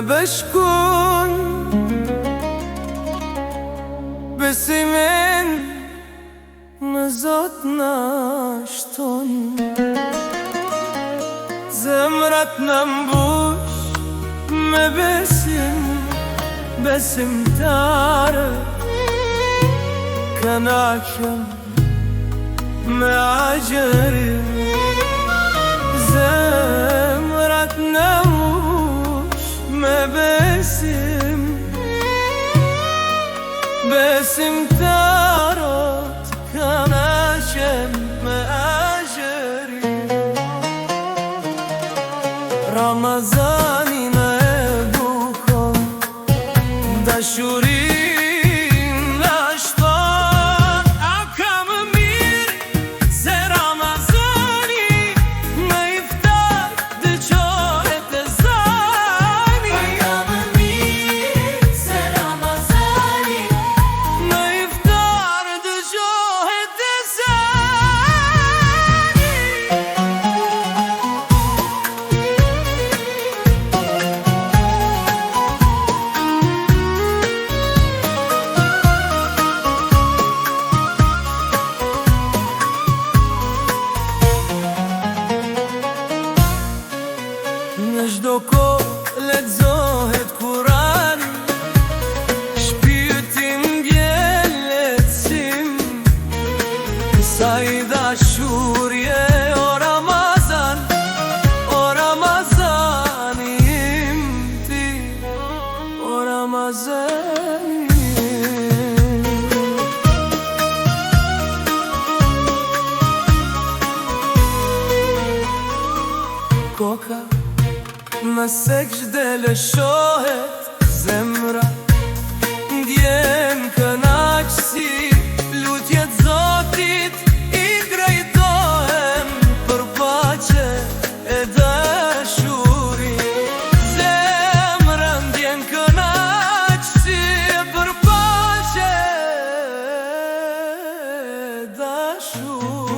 bashkon besimin në Zot na shton. Zemrat në mbush me besim, besimtare kënaqem me agjerim. Zemrat në mbush me besim, besimtarot kënaqem me agjerim. Ramazani në edukon, dashurin në shton. A ka më mirë se Ramazani, në iftar dëgjohet ezani. A ka më mirë se Ramazani, në iftar dëgjohet ezani. Në çdo kohë lexohet Kurani, shpirti mbjell lehtësim. Sa i dashurje o Ramazan, o Ramazani im ti, o Ramazani im. Koka në sekjde lëshohet, zemra ndjen kënaqësi. Lutjet Zotit i drejtohen për paqe e dashuri. Zemra ndjen kënaqësi për paqe e dashuri.